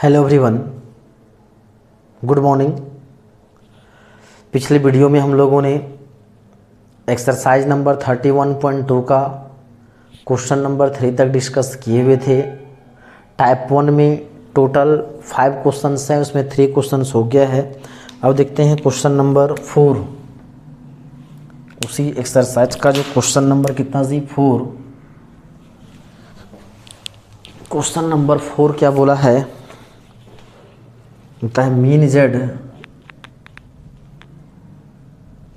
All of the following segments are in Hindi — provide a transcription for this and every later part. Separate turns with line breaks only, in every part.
Hello everyone, good morning. पिछले वीडियो में हम लोगों ने एक्सरसाइज नंबर 31.2 का क्वेश्चन नंबर 3 तक डिस्कस किए हुए थे। टाइप 1 में टोटल 5 क्वेश्चंस हैं, उसमें 3 क्वेश्चंस हो गया है। अब देखते हैं क्वेश्चन नंबर 4, उसी एक्सरसाइज का जो क्वेश्चन नंबर कितना जी 4। क्वेश्चन नंबर 4 क्या बोला है, होता है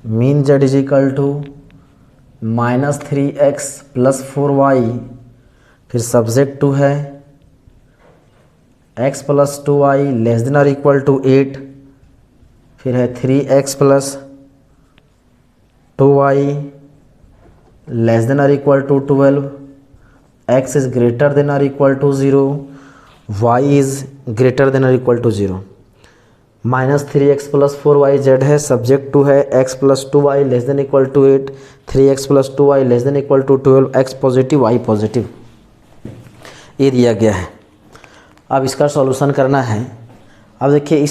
mean Z is equal to -3x + 4y, फिर सब्जेक्ट टू है x + 2y ≤ 8, फिर है 3x + 2y ≤ 12, x is greater than और equal to 0, y is greater than और equal to 0। -3x + 4y z है, सब्जेक्ट टू है x + 2y ≤ 8, 3x + 2y ≤ 12, x positive y positive, ये दिया गया है। अब इसका सॉल्यूशन करना है। अब देखिए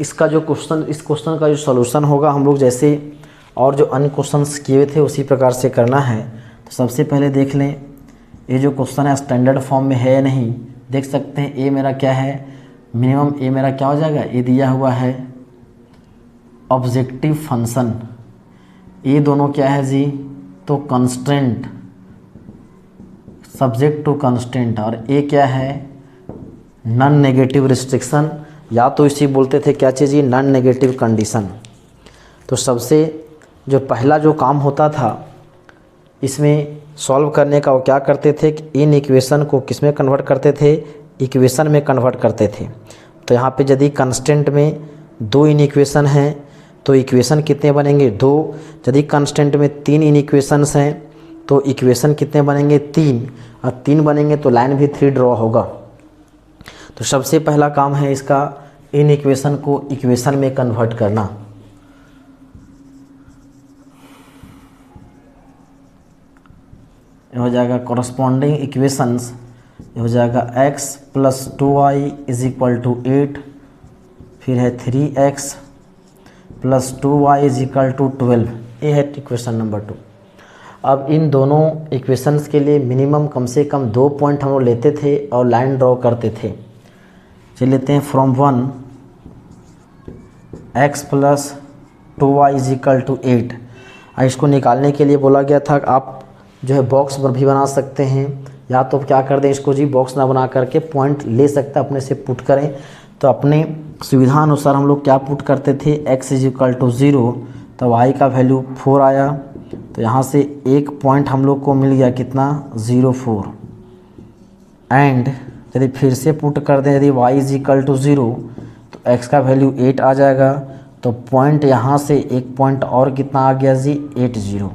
इसका जो क्वेश्चन, इस क्वेश्चन का जो सॉल्यूशन होगा, हम लोग जैसे और जो अन्य क्वेश्चंस किए हुए थे उसी प्रकार से करना है। तो सबसे पहले देख लें ये जो क्वेश्चन है स्टैंडर्ड फॉर्म में है या नहीं। देख सकते हैं ए मेरा क्या है, मिनिमम ए मेरा क्या हो जाएगा, ये दिया हुआ है ऑब्जेक्टिव फंक्शन। ये दोनों क्या है जी, तो कंस्ट्रेंट, सब्जेक्ट टू कंस्ट्रेंट, और ए क्या है नॉन नेगेटिव रिस्ट्रिक्शन, या तो इसी बोलते थे क्या चीज़, ये नॉन नेगेटिव कंडीशन। तो सबसे जो पहला जो काम होता था इसमें सॉल्व करने का, वो क्या करते थे कि इन इक्वेशन को किस में कन्वर्ट करते थे, इक्वेशन में कन्वर्ट करते थे। तो यहाँ पे यदि कंस्टेंट में 2 इन इक्वेशन हैं तो इक्वेशन कितने बनेंगे 2, यदि कंस्टेंट में 3 इन इक्वेशंस हैं तो इक्वेशन कितने बनेंगे 3, और 3 बनेंगे तो लाइन भी 3 ड्रॉ होगा। तो सबसे पहला काम है इसका इन इक्वेशन को इक्वेशन में कन्वर्ट करना। ये हो जाएगा कॉरस्पॉन्डिंग इक्वेशंस, ये हो जाएगा x + 2y = 8, फिर है 3x + 2y = 12, ये है इक्वेशन नंबर 2। अब इन दोनों इक्वेशंस के लिए मिनिमम कम से कम 2 पॉइंट हम लोग लेते थे और लाइन ड्रॉ करते थे। चलिए लेते हैं फ्रॉम 1 x + 2y = 8। इसको निकालने के लिए बोला गया था आप जो है बॉक्स पर भी बना सकते हैं, या तो क्या कर दें इसको जी बॉक्स ना बना करके पॉइंट ले सकते हैं, अपने से पुट करें। तो अपने सुविधा अनुसार हम लोग क्या पुट करते थे, x = 0, तो y का वैल्यू 4 आया, तो यहाँ से एक पॉइंट हम लोग को मिल गया कितना 0,4। एंड यदि फिर से पुट कर दें, यदि y = 0 तो x का वैल्यू 8 आ जाएगा, तो पॉइंट यहाँ से एक पॉइंट और कितना आ गया जी 80।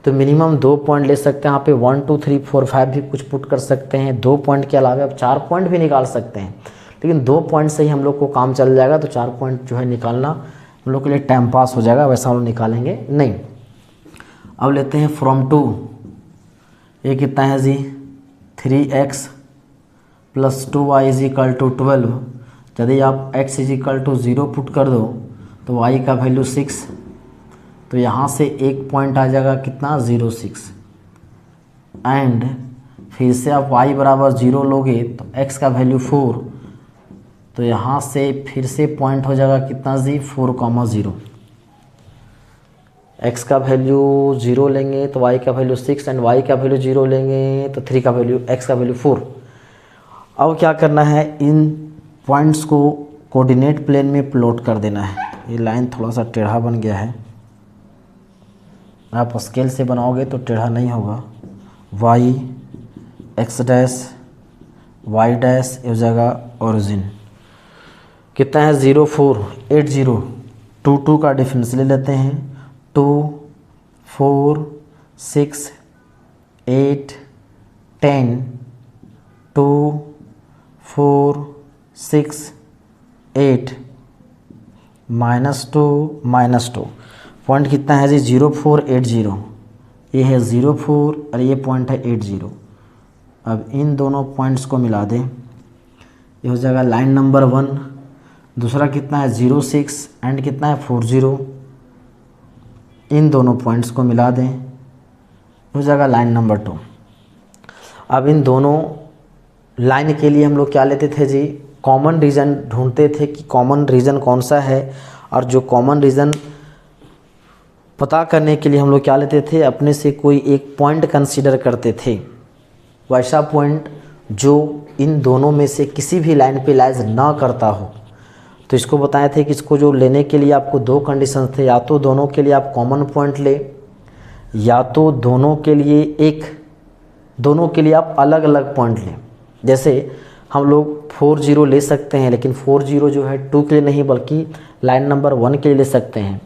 तो मिनिमम 2 पॉइंट ले सकते हैं, यहाँ पे 1 2 3 4 5 भी कुछ पुट कर सकते हैं। 2 पॉइंट के अलावा आप 4 पॉइंट भी निकाल सकते हैं, लेकिन 2 पॉइंट से ही हम लोग को काम चल जाएगा। तो 4 पॉइंट जो है निकालना हम लोग के लिए टाइम पास हो जाएगा, वैसा हम लोग निकालेंगे नहीं। अब लेते हैं फ्रॉम 2, ये कितना है जी 3x + 2y = 12। यदि आप x = 0 पुट कर दो तो y का वैल्यू 6, तो यहाँ से एक पॉइंट आ जाएगा कितना 0,6। एंड फिर से आप y = 0 लोगे तो x का वैल्यू 4, तो यहाँ से फिर से पॉइंट हो जाएगा कितना जी 4,0। x का वैल्यू 0 लेंगे तो y का वैल्यू 6, एंड y का वैल्यू 0 लेंगे तो 3 का वैल्यू, x का वैल्यू 4। अब क्या करना है, इन पॉइंट्स को कोऑर्डिनेट प्लेन में प्लॉट कर देना है। ये लाइन थोड़ा सा टेढ़ा बन गया है, आप स्केल से बनाओगे तो टेढ़ा नहीं होगा। y x dash y dash हो जाएगा ओरिजिन, कितना है 0,4 80। 2 2 का डिफरेंस ले लेते हैं, 2 4 6 8 10, 2 4 6 8 -2 पॉइंट कितना है जी 0,480, ये है 0,4 और ये पॉइंट है 80। अब इन दोनों पॉइंट्स को मिला दें, ये हो जाएगा लाइन नंबर 1। दूसरा कितना है 06 एंड कितना है 40, इन दोनों पॉइंट्स को मिला दें, हो जाएगा लाइन नंबर 2। अब इन दोनों लाइन के लिए हम लोग क्या लेते थे जी, कॉमन रीजन ढूंढते थे कि कॉमन रीजन कौन सा है, और जो कॉमन रीजन पता करने के लिए हम लोग क्या लेते थे, अपने से कोई एक पॉइंट कंसीडर करते थे, वैसा पॉइंट जो इन दोनों में से किसी भी लाइन पे लाइज ना करता हो। तो इसको बताए थे कि इसको जो लेने के लिए आपको दो कंडीशन थे, या तो दोनों के लिए आप कॉमन पॉइंट ले, या तो दोनों के लिए आप अलग अलग पॉइंट लें। जैसे हम लोग 40 ले सकते हैं, लेकिन 40 जो है 2 के लिए नहीं बल्कि लाइन नंबर 1 के लिए ले सकते हैं।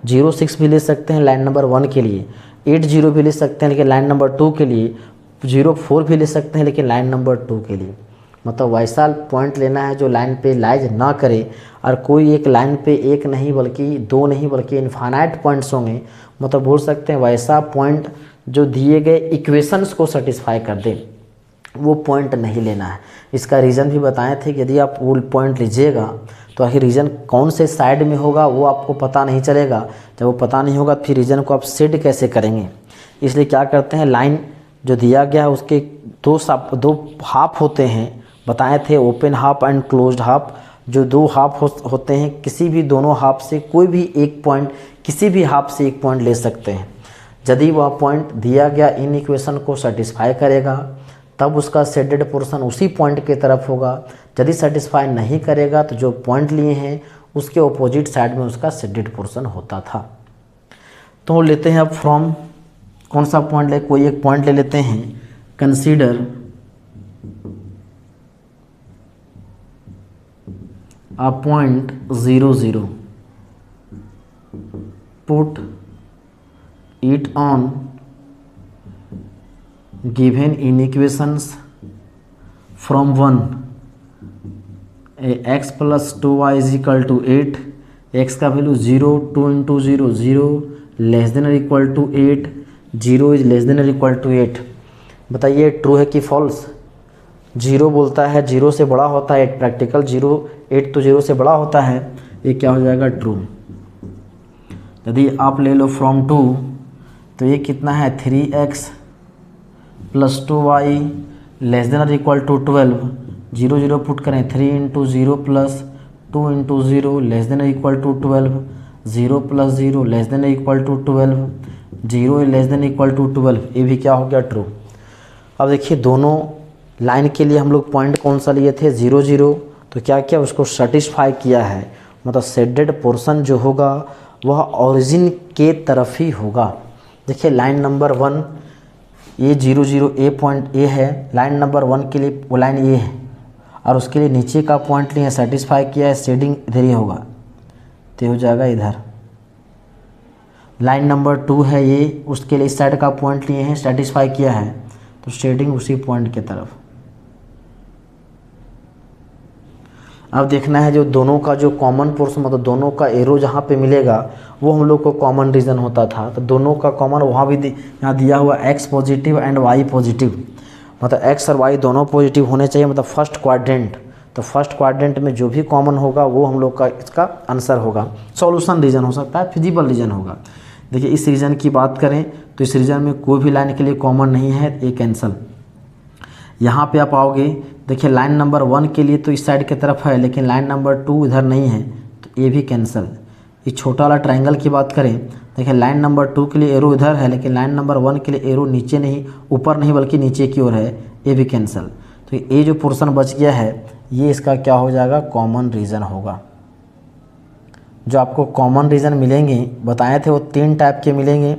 06 भी ले सकते हैं लाइन नंबर 1 के लिए, 80 भी ले सकते हैं लेकिन लाइन नंबर 2 के लिए, 04 भी ले सकते हैं लेकिन लाइन नंबर 2 के लिए। मतलब वैसा पॉइंट लेना है जो लाइन पे लाइज ना करे, और कोई एक लाइन पे एक नहीं बल्कि दो नहीं बल्कि इनफाइनाइट पॉइंट्स होंगे। मतलब बोल सकते हैं वैसा पॉइंट जो दिए गए इक्वेशंस को सेटिस्फाई कर दे, वो पॉइंट नहीं लेना है। इसका रीज़न भी बताए थे कि यदि आप वो पॉइंट लीजिएगा तो आखिर रीजन कौन से साइड में होगा वो आपको पता नहीं चलेगा। जब वो पता नहीं होगा फिर रीजन को आप सेट कैसे करेंगे। इसलिए क्या करते हैं, लाइन जो दिया गया है उसके दो हाफ होते हैं, बताए थे open half and closed half. जो दो हाफ होते हैं, किसी भी दोनों हाफ से कोई भी एक पॉइंट, किसी भी हाफ से एक पॉइंट ले सकते हैं। यदि वह पॉइंट दिया गया इन इक्वेशन को सेटिस्फाई करेगा तब उसका शेडेड पोर्शन उसी पॉइंट की तरफ होगा। यदि सेटिस्फाई नहीं करेगा तो जो पॉइंट लिए हैं उसके ऑपोजिट साइड में उसका शेडेड पोर्शन होता था। तो लेते हैं अब फ्रॉम, कौन सा पॉइंट ले, कोई एक पॉइंट ले लेते हैं। Consider a point 0 0, put it on given in equations from 1, x plus 2y is equal to 8, x का वैल्यू 0, 2 into 0 0, लेस देन और equal to 8, 0 is less than और इक्वल टू 8। बताइए ट्रू है कि फॉल्स। 0 बोलता है 0 से बड़ा होता है 8, प्रैक्टिकल 0, 8 तो 0 से बड़ा होता है, ये क्या हो जाएगा ट्रू। यदि आप ले लो फ्रॉम 2 तो ये कितना है 3x plus 2y less than और इक्वल टू 12, 0 0 पुट करें, 3 into 0 plus 2 into 0 less than और equal to 12, 0 plus 0 less than और equal to 12, 0 less than equal to 12, ये भी क्या हो गया ट्रू। अब देखिए दोनों लाइन के लिए हम लोग पॉइंट कौन सा लिए थे 0 0, तो क्या किया उसको सेटिस्फाई किया है। मतलब शेडेड पोर्शन जो होगा वह ओरिजिन के तरफ ही होगा। देखिए लाइन नंबर 1 ये 0 0 ए पॉइंट ए है, लाइन नंबर 1 के लिए वो लाइन ए है और उसके लिए नीचे का पॉइंट लिए सेटिस्फाई किया है, शेडिंग इधर ही होगा तो हो जाएगा इधर। लाइन नंबर 2 है ये, उसके लिए इस साइड का पॉइंट लिए हैं, सेटिस्फाई किया है तो शेडिंग उसी पॉइंट की तरफ। अब देखना है जो दोनों का जो कॉमन पोर्शन, मतलब दोनों का एरो जहाँ पे मिलेगा वो हम लोग को कॉमन रीजन होता था। तो दोनों का कॉमन वहाँ भी यहाँ दिया हुआ x positive and y positive, मतलब x और y दोनों पॉजिटिव होने चाहिए, मतलब फर्स्ट क्वाड्रेंट। तो फर्स्ट क्वाड्रेंट में जो भी कॉमन होगा वो हम लोग का इसका आंसर होगा। सॉल्यूशन रीजन हो सकता है, फिजिबल रीजन होगा। देखिए इस रीजन की बात करें तो इस रीजन में कोई भी लाइन के लिए कॉमन नहीं है, ये कैंसल। यहाँ पे आप आओगे, देखिए लाइन नंबर 1 के लिए तो इस साइड की तरफ है लेकिन लाइन नंबर 2 इधर नहीं है तो ये भी कैंसल। ये छोटा वाला ट्रायंगल की बात करें, देखिए लाइन नंबर 2 के लिए एरो इधर है लेकिन लाइन नंबर 1 के लिए एरो नीचे नहीं, ऊपर नहीं बल्कि नीचे की ओर है, ये भी कैंसल। तो ये जो पोर्शन बच गया है ये इसका क्या हो जाएगा, कॉमन रीजन होगा। जो आपको कॉमन रीजन मिलेंगे बताए थे वो 3 टाइप के मिलेंगे।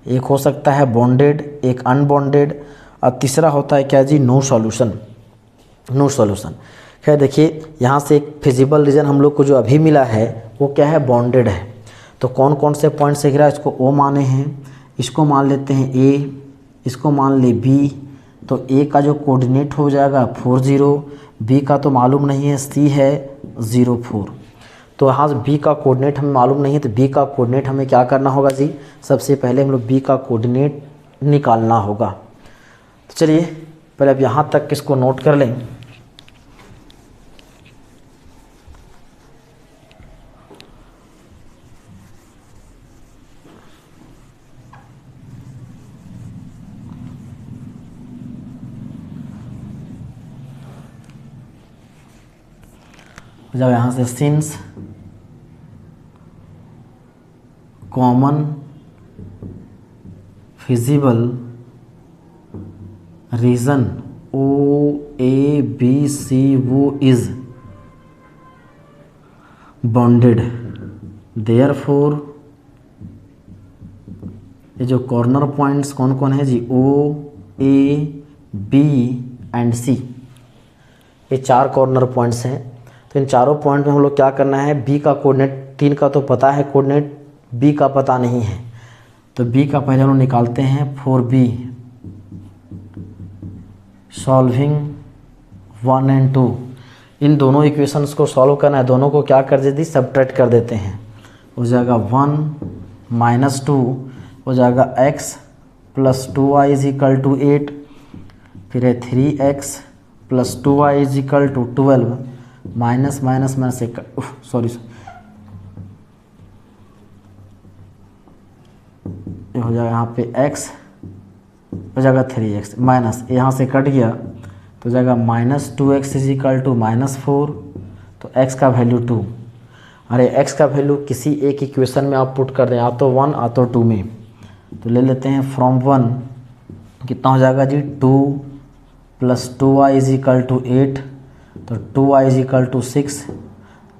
एक हो सकता है बॉन्डेड, एक अनबॉन्डेड और तीसरा होता है क्या जी, नो सॉल्यूशन। No solution. खैर देखिए यहाँ से एक फिजिबल रीजन हम लोग को जो अभी मिला है वो क्या है, बॉन्डेड है। तो कौन कौन से पॉइंट से घिरा, इसको ओ माने हैं, इसको मान लेते हैं ए, इसको मान ले बी। तो ए का जो कोऑर्डिनेट हो जाएगा 40, बी का तो मालूम नहीं है, सी है 04। तो यहाँ से बी का कोऑर्डिनेट हमें मालूम नहीं है तो बी का कोऑर्डिनेट हमें क्या करना होगा जी, सबसे पहले हम लोग बी का कोऑर्डिनेट निकालना होगा। तो चलिए पहले अब यहाँ तक इसको नोट कर लें। हो जाएगा यहाँ से since common feasible reason OABC वो इज बॉन्डेड, देयरफॉर ये जो कॉर्नर पॉइंट्स कौन कौन है जी, OAB एंड C, ये 4 कॉर्नर पॉइंट्स हैं। तो इन चारों पॉइंट में हम लोग क्या करना है, B का कोऑर्डिनेट 3 का तो पता है कोऑर्डिनेट, B का पता नहीं है, तो B का पहले हम लोग निकालते हैं। 4B सॉल्विंग 1 एंड 2, इन दोनों इक्वेशंस को सॉल्व करना है, दोनों को क्या कर देती, सब्ट्रैक्ट कर देते हैं। हो जाएगा 1 - 2 हो जाएगा x + 2y = 8, फिर है 3x + 2y = 12, minus minus minus से सॉरी ये हो जाएगा यहाँ पे x हो जाएगा 3x, माइनस यहाँ से कट गया तो हो जाएगा -2x = -4, तो x का वैल्यू 2। अरे x का वैल्यू किसी एक इक्वेशन में आप पुट कर दें, या तो 1 या तो 2 में, तो ले लेते हैं फ्रॉम 1 कितना हो जाएगा जी, 2 + 2y = 8, तो 2y = 6,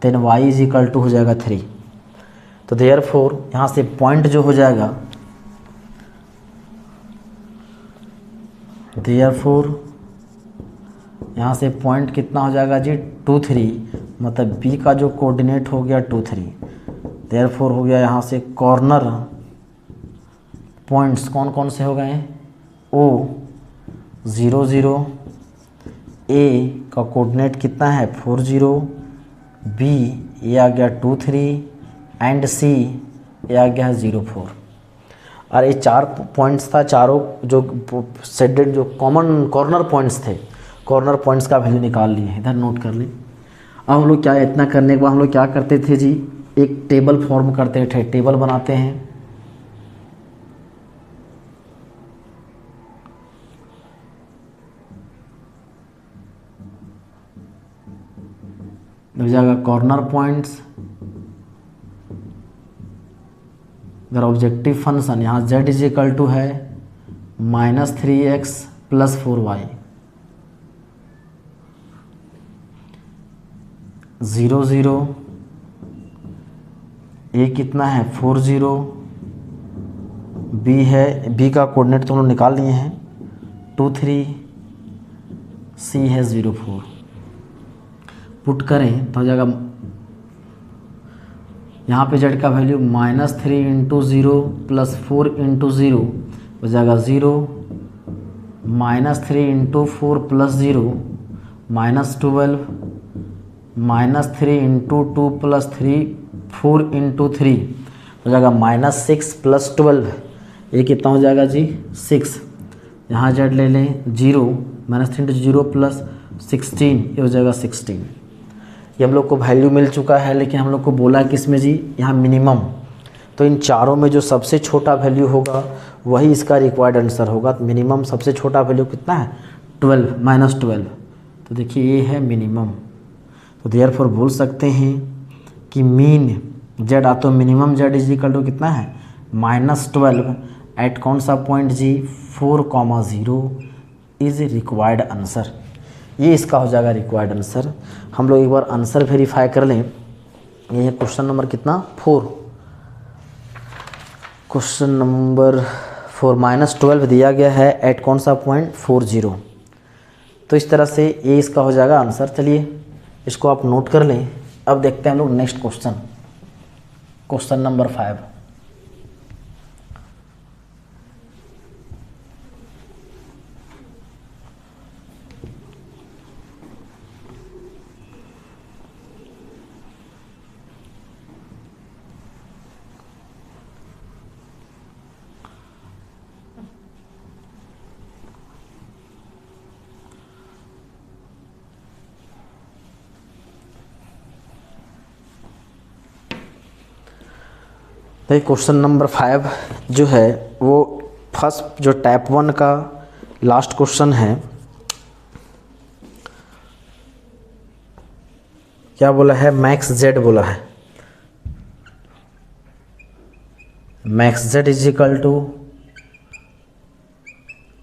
देन y = हो जाएगा 3। तो देयरफॉर यहाँ से पॉइंट जो हो जाएगा, देयरफॉर यहाँ से पॉइंट कितना हो जाएगा जी, 2 3, मतलब B का जो कोऑर्डिनेट हो गया 2 3, देयरफॉर हो गया यहाँ से कॉर्नर पॉइंट्स कौन कौन से हो गए, O 0 0, A का कोऑर्डिनेट कितना है 4 0, B ये आ गया 2 3 एंड C ये आ गया 0 4। और ये 4 पॉइंट्स था, चारों जो सेडेड जो कॉमन कॉर्नर पॉइंट्स थे, कॉर्नर पॉइंट्स का वैल्यू निकाल लिए, इधर नोट कर लें। अब हम लोग क्या, इतना करने के बाद हम लोग क्या करते थे जी, एक टेबल फॉर्म करते थे, टेबल बनाते हैं। हो जाएगा कॉर्नर पॉइंट्स, अगर ऑब्जेक्टिव फंक्शन यहाँ z = है -3x + 4y, 0 0, A कितना है 4 0, B है, B का कोऑर्डिनेट तो हम लोग निकाल लिए हैं 2 3, C है 0 4, पुट करें तो हो जाएगा यहाँ पे z का वैल्यू -3 × 0 + 4 × 0 हो जाएगा 0, -3 × 4 + 0 -12, -3 × 2 + 3 4 × 3 हो जाएगा -6 + 12, ये कितना हो जाएगा जी 6, यहाँ z ले लें 0, -3 × 0 + 16 ये हो जाएगा 16। ये हम लोग को वैल्यू मिल चुका है, लेकिन हम लोग को बोला कि इसमें जी यहाँ मिनिमम, तो इन चारों में जो सबसे छोटा वैल्यू होगा वही इसका रिक्वायर्ड आंसर होगा। तो मिनिमम सबसे छोटा वैल्यू कितना है 12 -12, तो देखिए ये है मिनिमम। तो देयरफॉर बोल सकते हैं कि मीन z आ तो मिनिमम z = कितना है -12 एट कौन सा पॉइंट जी 4, 0 इज़ रिक्वायर्ड आंसर। ये इसका हो जाएगा रिक्वायर्ड आंसर। हम लोग एक बार आंसर वेरीफाई कर लें। ये है क्वेश्चन नंबर कितना 4, क्वेश्चन नंबर 4 -12 दिया गया है एट कौन सा पॉइंट 4 0। तो इस तरह से ये इसका हो जाएगा आंसर। चलिए इसको आप नोट कर लें। अब देखते हैं हम लोग next question, question number 5। Question number 5 जो है वो फर्स्ट जो टाइप 1 का लास्ट क्वेश्चन है। क्या बोला है, मैक्स जेड बोला है। Max Z is equal to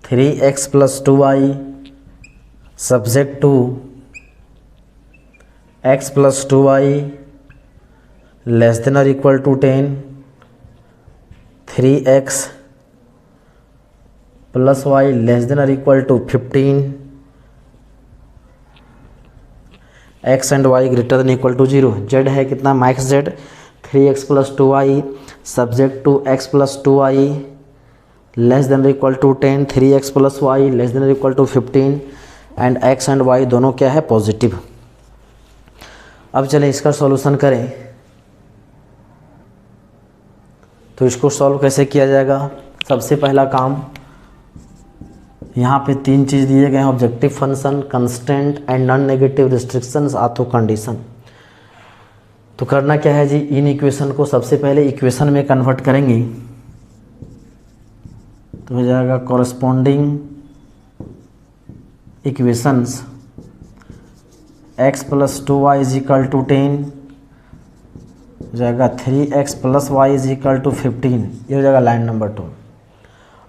3x + 2y subject to x + 2y less than और equal to 10, 3x + y less than और equal to 15, x and y greater than equal to 0। Z है कितना, max Z 3x + 2y subject to x + 2y less than और equal to 10, 3x + y less than और equal to 15 and x and y दोनों क्या है, पॉजिटिव। अब चलें इसका सॉल्यूशन करें। तो इसको सॉल्व कैसे किया जाएगा, सबसे पहला काम, यहाँ पे 3 चीज़ दिए गए हैं, objective function, constant and non negative restrictions ortho condition. तो करना क्या है जी, इन इक्वेशन को सबसे पहले इक्वेशन में कन्वर्ट करेंगे। तो हो जाएगा कॉरस्पॉन्डिंग इक्वेशंस x + 2y = 10, हो जाएगा 3x + y = 15, ये हो जाएगा लाइन नंबर 2।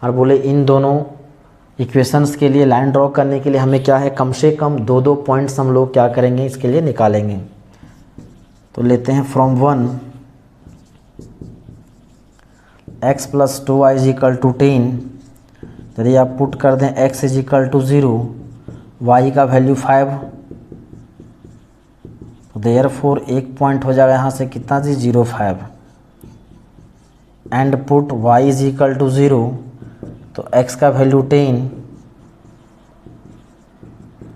और बोले इन दोनों इक्वेशंस के लिए लाइन ड्रॉ करने के लिए हमें क्या है, कम से कम 2 पॉइंट्स हम लोग क्या करेंगे, इसके लिए निकालेंगे। तो लेते हैं फ्रॉम 1 x + 2y = 10, यदि आप पुट कर दें x = 0, y का वैल्यू 5, तो देयरफॉर एक पॉइंट हो जाएगा यहाँ से कितना जी, 0.5 एंड पुट y = 0, तो x का वैल्यू 10,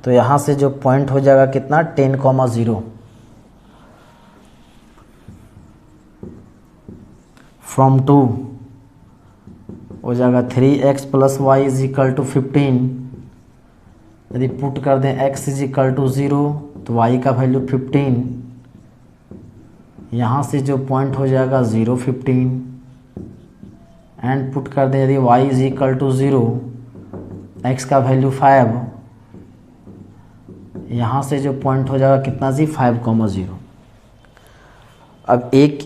तो यहाँ से जो पॉइंट हो जाएगा कितना, 10,0। फ्रॉम 2 हो जाएगा 3x + y = 15, यदि पुट कर दें x = 0, तो y का वैल्यू 15, यहाँ से जो पॉइंट हो जाएगा 0.15 एंड पुट कर दें यदि y = 0, x का वैल्यू 5, यहाँ से जो पॉइंट हो जाएगा कितना जी, 5,0। अब एक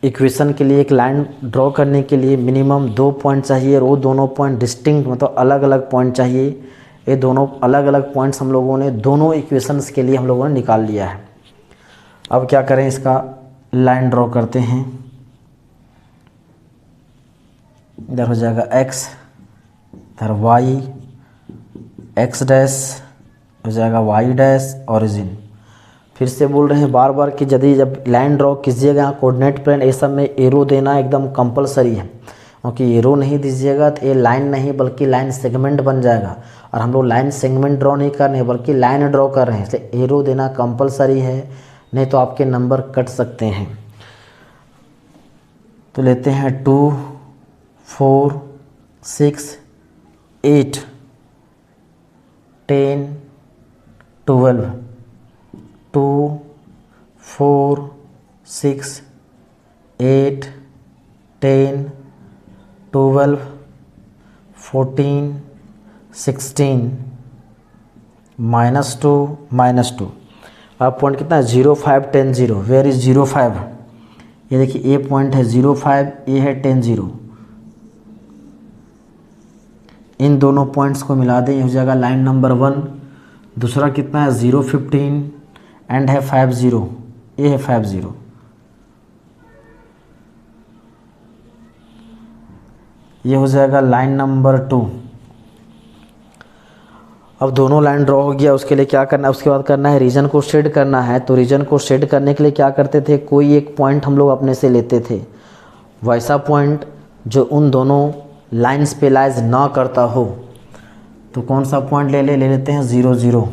इक्वेशन के लिए एक लाइन ड्रॉ करने के लिए मिनिमम 2 पॉइंट चाहिए, और वो दोनों पॉइंट डिस्टिंक्ट मतलब अलग अलग पॉइंट चाहिए। ये दोनों अलग अलग पॉइंट्स हम लोगों ने दोनों इक्वेशंस के लिए हम लोगों ने निकाल लिया है। अब क्या करें, इसका लाइन ड्रॉ करते हैं। इधर हो जाएगा x, इधर y, x डैश हो जाएगा y डैश, ओरिजिन। फिर से बोल रहे हैं बार बार कि यदि जब लाइन ड्रॉ कीजिएगा कोऑर्डिनेट प्लेन, ये सब में एरो देना एकदम कंपलसरी है, क्योंकि एरो नहीं दीजिएगा तो ये लाइन नहीं बल्कि लाइन सेगमेंट बन जाएगा, और हम लोग लाइन सेगमेंट ड्रॉ नहीं कर रहे हैं बल्कि लाइन ड्रॉ कर रहे हैं, इसलिए एरो देना कंपलसरी है, नहीं तो आपके नंबर कट सकते हैं। तो लेते हैं 2, 4, 6, 8, 10, 12, 2, 4, 6, 8, 10, 12, 14, 16, -2, -2। अब पॉइंट कितना है, 0, 5, 10, 0। वेयर इज 0, 5, ये देखिए ये पॉइंट है 0, 5, ये है 10, 0। इन दोनों पॉइंट्स को मिला दें, ये हो जाएगा लाइन नंबर 1। दूसरा कितना है 0, 15 एंड है 5, 0, ये है 5, 0। ये हो जाएगा लाइन नंबर 2। अब दोनों लाइन ड्रॉ हो गया, उसके लिए क्या करना है, उसके बाद करना है रीजन को शेड करना है। तो रीजन को शेड करने के लिए क्या करते थे, कोई एक पॉइंट हम लोग अपने से लेते थे, वैसा पॉइंट जो उन दोनों लाइंस पे लाइज ना करता हो। तो कौन सा पॉइंट ले लेते हैं 0, 0।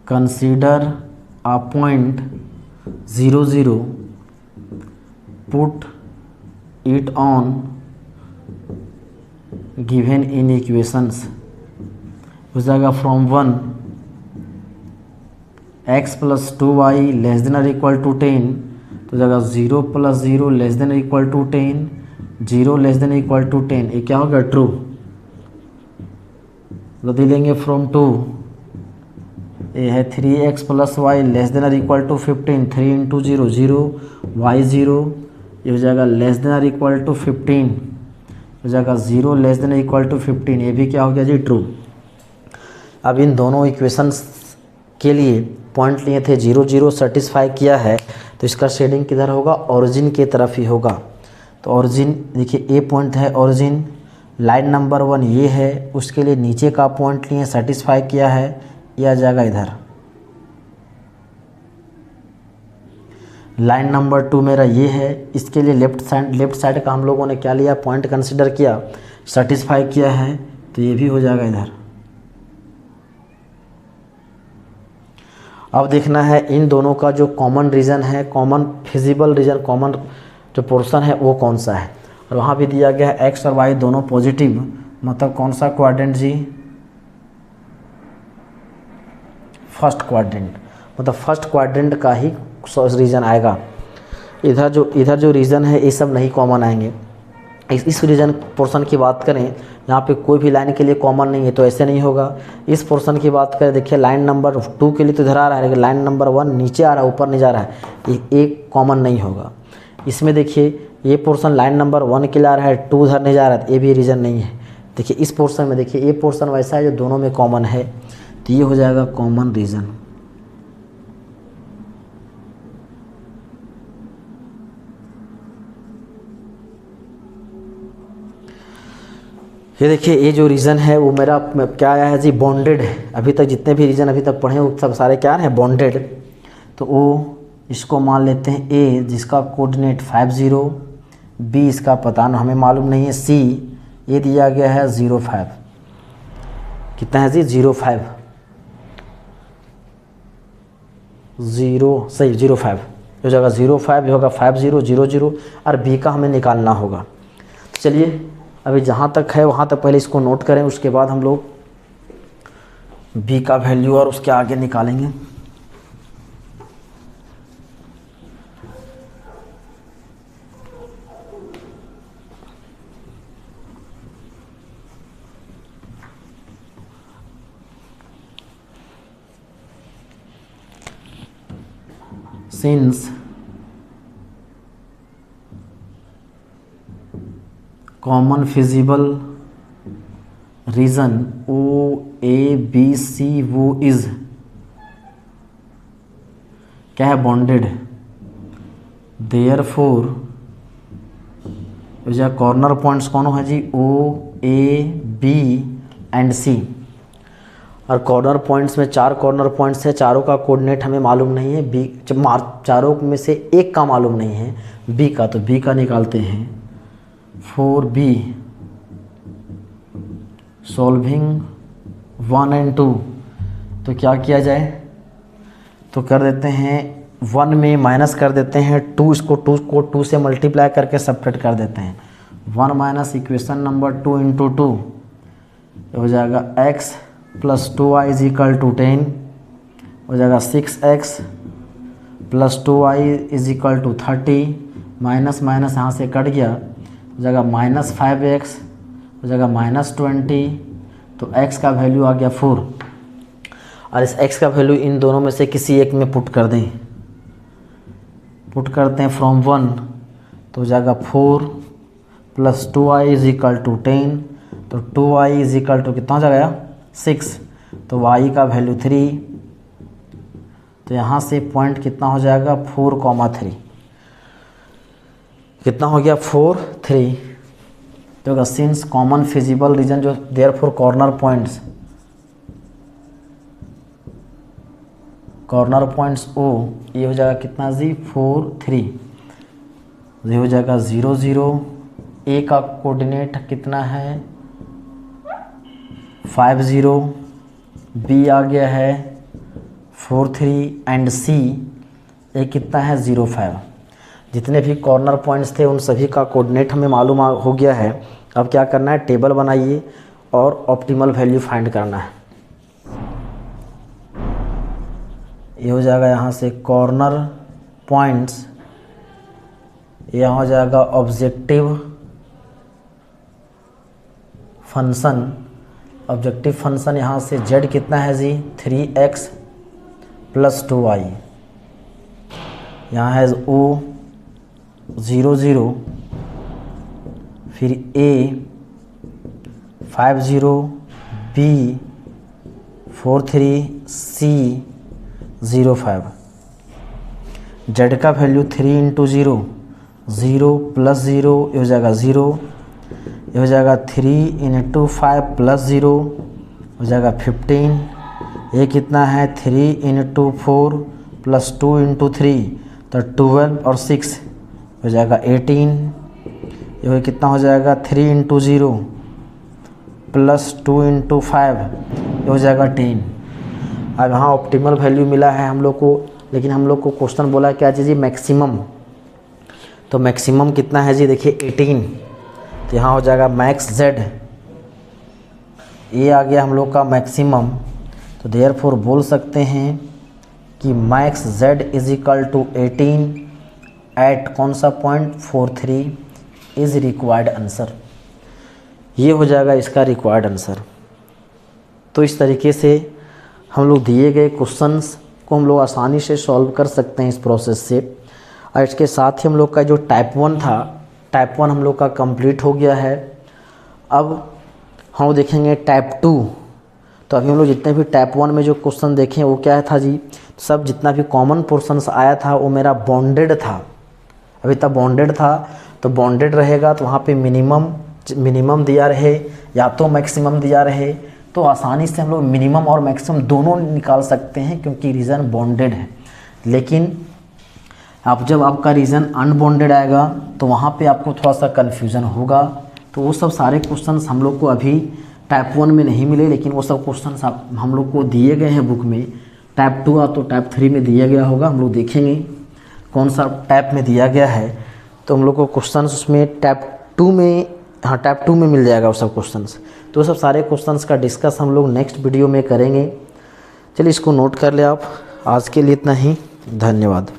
Consider a point 0, 0, put it on given in equations. हो जाएगा from 1 x + 2y less than और इक्वल टू 10, तो जाएगा 0 + 0 less than equal to 10, 0 less than equal to 10। ये क्या होगा, ट्रू। यदि लेंगे फ्रॉम 2 ये है 3x plus Y less than और इक्वल टू 15, 3 इंटू 0 0 वाई 0, ये हो जाएगा लेस देन और इक्वल टू 15, हो जाएगा 0 लेस देन इक्वल टू 15, ये भी क्या हो गया जी ट्रू। अब इन दोनों इक्वेशंस के लिए पॉइंट लिए थे 0 0 सेटिस्फाई किया है, तो इसका शेडिंग किधर होगा, ओरिजिन की तरफ ही होगा। तो ओरिजिन देखिए ए पॉइंट है ओरिजिन, लाइन नंबर 1 ये है, उसके लिए नीचे का पॉइंट लिए सेटिस्फाई किया है, ये आ जाएगा इधर। लाइन नंबर 2 मेरा ये है, इसके लिए लेफ्ट साइड का हम लोगों ने क्या लिया, पॉइंट कंसिडर किया, सेटिस्फाई किया है, तो ये भी हो जाएगा इधर। अब देखना है इन दोनों का जो कॉमन रीजन है, कॉमन फिजिबल रीजन, कॉमन जो पोर्शन है वो कौन सा है। और वहाँ भी दिया गया है एक्स और वाई दोनों पॉजिटिव, मतलब कौन सा क्वाड्रेंट जी, फर्स्ट क्वाड्रेंट, मतलब फर्स्ट क्वाड्रेंट का ही रीजन आएगा। इधर जो रीजन है ये सब नहीं कॉमन आएंगे। इस रीजन पोर्शन की बात करें, यहाँ पे कोई भी लाइन के लिए कॉमन नहीं है, तो ऐसे नहीं होगा। इस पोर्शन की बात करें, देखिए लाइन नंबर 2 के लिए तो इधर आ रहा है, लेकिन लाइन नंबर 1 नीचे आ रहा है, ऊपर नहीं जा रहा है, ये एक कॉमन नहीं होगा। इसमें देखिए ये पोर्शन लाइन नंबर 1 के लिए आ रहा है, 2 उधर नहीं जा रहा है, ये भी रीजन नहीं है। देखिए इस पोर्शन में देखिए ये पोर्शन वैसा है जो दोनों में कॉमन है, तो ये हो जाएगा कॉमन रीजन। ये देखिए ये जो रीज़न है वो मेरा क्या आया है जी, बॉन्डेड है। अभी तक जितने भी रीज़न अभी तक पढ़े वो सब सारे क्या हैं, बॉन्डेड। तो वो इसको मान लेते हैं ए, जिसका कोऑर्डिनेट 50, बी इसका पता ना हमें मालूम नहीं है, सी ये दिया गया है 05, कितना है जी 05, 0 सही 05 हो जाएगा, 05 होगा 5000 और बी का हमें निकालना होगा। चलिए अभी जहाँ तक है वहाँ तक पहले इसको नोट करें, उसके बाद हम लोग बी का वैल्यू और उसके आगे निकालेंगे। Since common feasible region O A B C वो इज क्या है, बॉन्डेड, देयरफॉर कॉर्नर पॉइंट्स कौन है जी, ओ ए बी एंड सी। और कॉर्नर पॉइंट्स में 4 कॉर्नर पॉइंट्स है, चारों का कोऑर्डिनेट हमें मालूम नहीं है, बी चारों में से एक का मालूम नहीं है, बी का, तो बी का निकालते हैं। फॉर बी सॉल्विंग 1 और 2, तो क्या किया जाए, तो कर देते हैं 1 में माइनस कर देते हैं 2, इसको 2 से मल्टीप्लाई करके सेपरेट कर देते हैं। 1 माइनस इक्वेशन नंबर 2 इंटू 2 हो जाएगा x plus 2y is equal to 10, हो जाएगा 6x plus 2y is equal to 30, minus minus यहाँ से कट गया, हो जाएगा माइनस 5x, हो जाएगा माइनस 20, तो x का वैल्यू आ गया 4। और इस x का वैल्यू इन दोनों में से किसी एक में पुट कर दें, पुट करते हैं फ्रॉम 1, तो हो जाएगा 4 plus 2y is equal to 10, तो 2y इज इक्वल टू कितना हो जाएगा 6, तो y का वैल्यू 3, तो यहाँ से पॉइंट कितना हो जाएगा 4,3, कितना हो गया 4 3, तो सिंस कॉमन फिजिबल रीजन जो देयरफॉर कॉर्नर पॉइंट्स ओ, ये हो जाएगा कितना जी 4 3, ये हो जाएगा 0 0, ए का कोऑर्डिनेट कितना है 50, बी आ गया है 4 3 एंड सी ये कितना है 05। जितने भी कॉर्नर पॉइंट्स थे उन सभी का कोऑर्डिनेट हमें मालूम हो गया है। अब क्या करना है, टेबल बनाइए और ऑप्टिमल वैल्यू फाइंड करना है। ये हो जाएगा यहाँ से कॉर्नर पॉइंट्स, यहाँ हो जाएगा ऑब्जेक्टिव फंक्शन, ऑब्जेक्टिव फंक्शन यहाँ से z कितना है जी 3x प्लस 2i, यहाँ है O 0 0, फिर A 5 0, B 4 3, C 0 5। Z का वैल्यू 3 इंटू 0, 0 प्लस 0, ये हो जाएगा 0, ये हो जाएगा 3 इंटू 5 प्लस 0, हो जाएगा 15। ये कितना है 3 इंटू 4 प्लस 2 इंटू 3, तो 12 और 6 हो जाएगा 18। ये कितना हो जाएगा 3 इंटू 0 प्लस 2 इंटू 5, ये हो जाएगा 10। अब यहाँ ऑप्टिमल वैल्यू मिला है हम लोग को, लेकिन हम लोग को क्वेश्चन बोला क्या चीज़ मैक्सिमम, तो मैक्सिमम कितना है जी, देखिए 18। तो यहाँ हो जाएगा मैक्स जेड, ये आ गया हम लोग का मैक्सिमम। तो देयरफॉर बोल सकते हैं कि max Z is equal to 18 at कौन सा पॉइंट 43 इज़ रिक्वायर्ड आंसर। ये हो जाएगा इसका रिक्वायर्ड आंसर। तो इस तरीके से हम लोग दिए गए क्वेश्चंस को हम लोग आसानी से सॉल्व कर सकते हैं इस प्रोसेस से। और इसके साथ ही हम लोग का जो टाइप 1 था, टाइप 1 हम लोग का कंप्लीट हो गया है। अब हम लोग देखेंगे टाइप 2। तो अभी हम लोग जितने भी टाइप 1 में जो क्वेश्चन देखें वो क्या था जी, सब जितना भी कॉमन पोर्शंस आया था वो मेरा बॉन्डेड था। अभी तक बॉन्डेड था, तो बॉन्डेड रहेगा तो वहाँ पे मिनिमम दिया रहे या तो मैक्सिमम दिया रहे, तो आसानी से हम लोग मिनिमम और मैक्सिमम दोनों निकाल सकते हैं क्योंकि रीजन बॉन्डेड है। लेकिन अब जब आपका रीजन अनबॉन्डेड आएगा तो वहाँ पे आपको थोड़ा सा कन्फ्यूज़न होगा। तो वो सब सारे क्वेश्चंस हम लोग को अभी टाइप 1 में नहीं मिले, लेकिन वो सब क्वेश्चंस हम लोग को दिए गए हैं बुक में। टाइप 2 तो टाइप 3 में दिया गया होगा, हम लोग देखेंगे कौन सा टाइप में दिया गया है। तो हम लोग को क्वेश्चंस उसमें टाइप 2 में, हाँ टाइप 2 में मिल जाएगा वो सब क्वेश्चंस। तो वो सब सारे क्वेश्चंस का डिस्कस हम लोग नेक्स्ट वीडियो में करेंगे। चलिए इसको नोट कर ले आप। आज के लिए इतना ही, धन्यवाद।